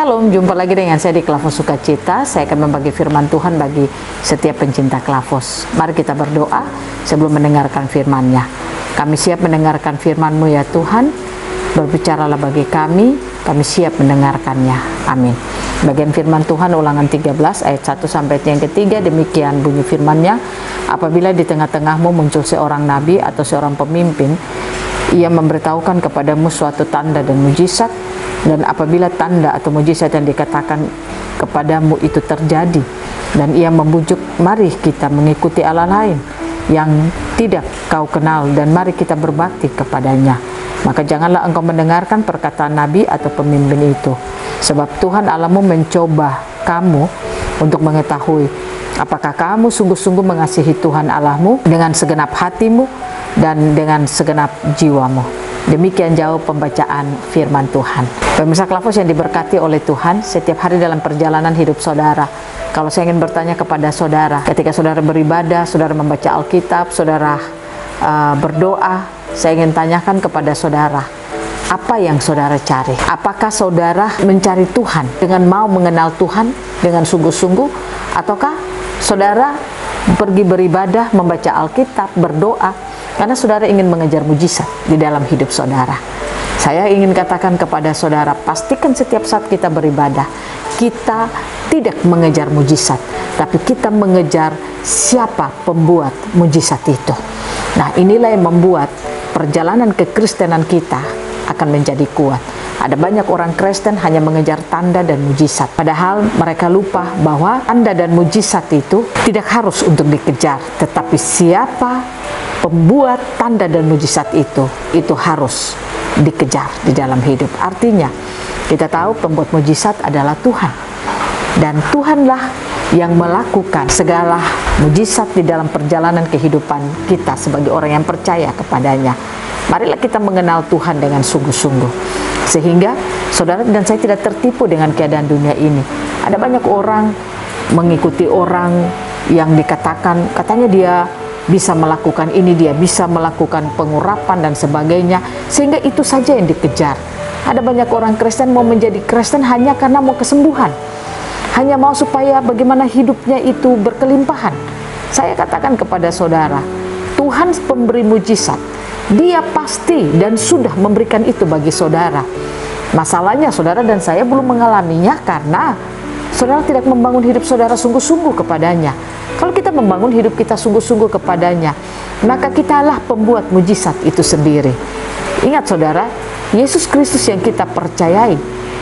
Shalom, jumpa lagi dengan saya di Klavos Sukacita. Saya akan membagi firman Tuhan bagi setiap pencinta Klavos. Mari kita berdoa sebelum mendengarkan firman-Nya. Kami siap mendengarkan firman-Mu ya Tuhan. Berbicaralah bagi kami siap mendengarkannya. Amin. Bagian firman Tuhan Ulangan 13 ayat 1 sampai yang ketiga, demikian bunyi firman-Nya. Apabila di tengah-tengahmu muncul seorang nabi atau seorang pemimpin, ia memberitahukan kepadamu suatu tanda dan mujizat, dan apabila tanda atau mujizat yang dikatakan kepadamu itu terjadi, dan ia membujuk, mari kita mengikuti Allah lain yang tidak kau kenal, dan mari kita berbakti kepadanya, maka janganlah engkau mendengarkan perkataan nabi atau pemimpin itu, sebab Tuhan Allahmu mencoba kamu untuk mengetahui apakah kamu sungguh-sungguh mengasihi Tuhan Allahmu dengan segenap hatimu dan dengan segenap jiwamu. Demikian jauh pembacaan firman Tuhan. Pemirsa Klavos yang diberkati oleh Tuhan, setiap hari dalam perjalanan hidup saudara, kalau saya ingin bertanya kepada saudara, ketika saudara beribadah, saudara membaca Alkitab, saudara berdoa, saya ingin tanyakan kepada saudara, apa yang saudara cari? Apakah saudara mencari Tuhan dengan mau mengenal Tuhan dengan sungguh-sungguh, ataukah saudara pergi beribadah, membaca Alkitab, berdoa karena saudara ingin mengejar mujizat di dalam hidup saudara? Saya ingin katakan kepada saudara, pastikan setiap saat kita beribadah, kita tidak mengejar mujizat, tapi kita mengejar siapa pembuat mujizat itu. Nah, inilah yang membuat perjalanan kekristenan kita akan menjadi kuat. Ada banyak orang Kristen hanya mengejar tanda dan mujizat, padahal mereka lupa bahwa tanda dan mujizat itu tidak harus untuk dikejar, tetapi siapa pembuat tanda dan mujizat itu harus dikejar di dalam hidup. Artinya, kita tahu pembuat mujizat adalah Tuhan, dan Tuhanlah yang melakukan segala mujizat di dalam perjalanan kehidupan kita sebagai orang yang percaya kepadanya. Marilah kita mengenal Tuhan dengan sungguh-sungguh, sehingga saudara dan saya tidak tertipu dengan keadaan dunia ini. Ada banyak orang mengikuti orang yang katanya dia bisa melakukan ini, dia bisa melakukan pengurapan dan sebagainya, sehingga itu saja yang dikejar. Ada banyak orang Kristen mau menjadi Kristen hanya karena mau kesembuhan, hanya mau supaya bagaimana hidupnya itu berkelimpahan. Saya katakan kepada saudara, Tuhan pemberi mujizat, Dia pasti dan sudah memberikan itu bagi saudara. Masalahnya saudara dan saya belum mengalaminya karena saudara tidak membangun hidup saudara sungguh-sungguh kepadanya. Kalau kita membangun hidup kita sungguh-sungguh kepadanya, maka kitalah pembuat mujizat itu sendiri. Ingat saudara, Yesus Kristus yang kita percayai,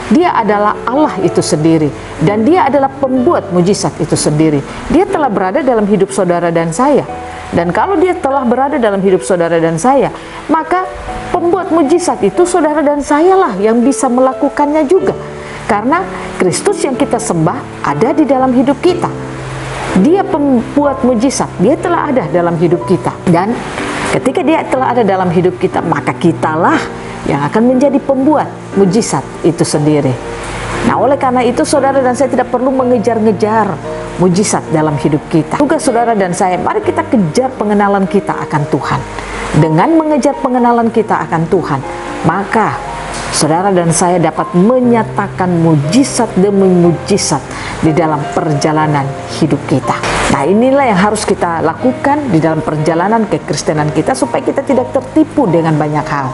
Dia adalah Allah itu sendiri, dan Dia adalah pembuat mujizat itu sendiri. Dia telah berada dalam hidup saudara dan saya. Dan kalau Dia telah berada dalam hidup saudara dan saya, maka pembuat mujizat itu saudara dan saya lah yang bisa melakukannya juga. Karena Kristus yang kita sembah ada di dalam hidup kita. Dia pembuat mujizat, Dia telah ada dalam hidup kita. Dan ketika Dia telah ada dalam hidup kita, maka kitalah yang akan menjadi pembuat mujizat itu sendiri. Nah, oleh karena itu saudara dan saya tidak perlu mengejar-ngejar mujizat dalam hidup kita. Tugas saudara dan saya, mari kita kejar pengenalan kita akan Tuhan. Dengan mengejar pengenalan kita akan Tuhan, maka saudara dan saya dapat menyatakan mujizat demi mujizat di dalam perjalanan hidup kita. Nah, inilah yang harus kita lakukan di dalam perjalanan kekristenan kita, supaya kita tidak tertipu dengan banyak hal.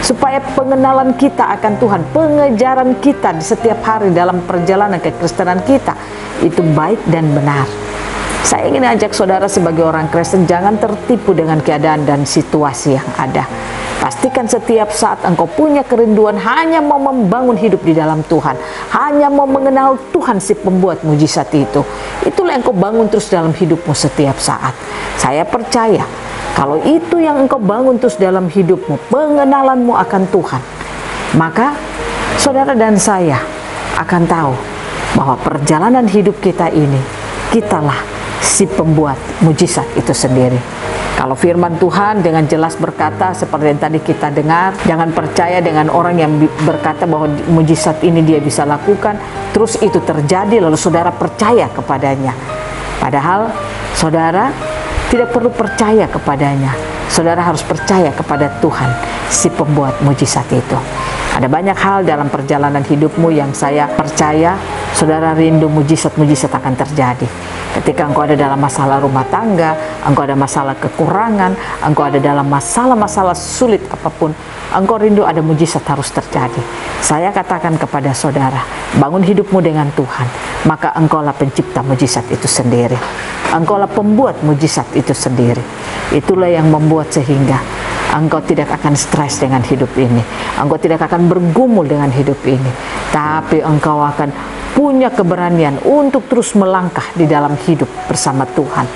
Supaya pengenalan kita akan Tuhan, pengejaran kita di setiap hari dalam perjalanan kekristenan kita itu baik dan benar. Saya ingin ajak saudara sebagai orang Kristen, jangan tertipu dengan keadaan dan situasi yang ada. Pastikan setiap saat engkau punya kerinduan hanya mau membangun hidup di dalam Tuhan, hanya mau mengenal Tuhan si pembuat mujizat itu. Itulah yang engkau bangun terus dalam hidupmu setiap saat. Saya percaya kalau itu yang engkau bangun terus dalam hidupmu, pengenalanmu akan Tuhan, maka saudara dan saya akan tahu bahwa perjalanan hidup kita ini, kitalah si pembuat mujizat itu sendiri. Kalau firman Tuhan dengan jelas berkata seperti yang tadi kita dengar, jangan percaya dengan orang yang berkata bahwa mujizat ini dia bisa lakukan, terus itu terjadi lalu saudara percaya kepadanya. Padahal saudara tidak perlu percaya kepadanya. Saudara harus percaya kepada Tuhan, si pembuat mujizat itu. Ada banyak hal dalam perjalanan hidupmu yang saya percaya saudara rindu mujizat-mujizat akan terjadi. Ketika engkau ada dalam masalah rumah tangga, engkau ada masalah kekurangan, engkau ada dalam masalah-masalah sulit apapun, engkau rindu ada mujizat harus terjadi. Saya katakan kepada saudara, bangun hidupmu dengan Tuhan, maka engkaulah pencipta mujizat itu sendiri. Engkaulah pembuat mujizat itu sendiri. Itulah yang membuat sehingga engkau tidak akan stres dengan hidup ini. Engkau tidak akan bergumul dengan hidup ini. Tapi engkau akan punya keberanian untuk terus melangkah di dalam hidup bersama Tuhan.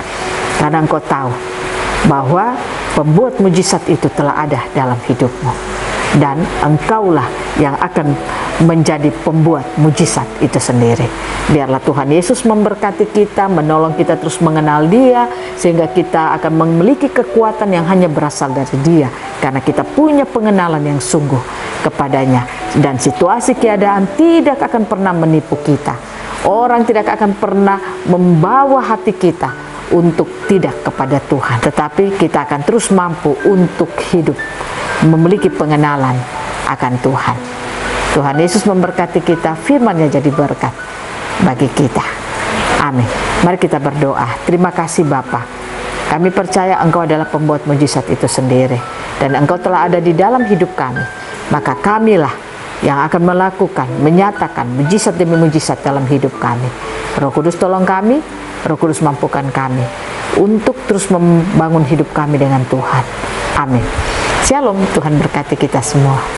Karena engkau tahu bahwa pembuat mujizat itu telah ada dalam hidupmu. Dan engkaulah yang akan menjadi pembuat mujizat itu sendiri. Biarlah Tuhan Yesus memberkati kita, menolong kita terus mengenal Dia, sehingga kita akan memiliki kekuatan yang hanya berasal dari Dia, karena kita punya pengenalan yang sungguh kepadanya. Dan situasi keadaan tidak akan pernah menipu kita. Orang tidak akan pernah membawa hati kita untuk tidak kepada Tuhan, tetapi kita akan terus mampu untuk hidup memiliki pengenalan akan Tuhan. Tuhan Yesus memberkati kita, firman-Nya jadi berkat bagi kita. Amin. Mari kita berdoa. Terima kasih Bapa. Kami percaya Engkau adalah pembuat mujizat itu sendiri, dan Engkau telah ada di dalam hidup kami. Maka kamilah yang akan melakukan, menyatakan mujizat demi mujizat dalam hidup kami. Roh Kudus tolong kami, Roh Kudus mampukan kami untuk terus membangun hidup kami dengan Tuhan. Amin. Shalom, Tuhan berkati kita semua.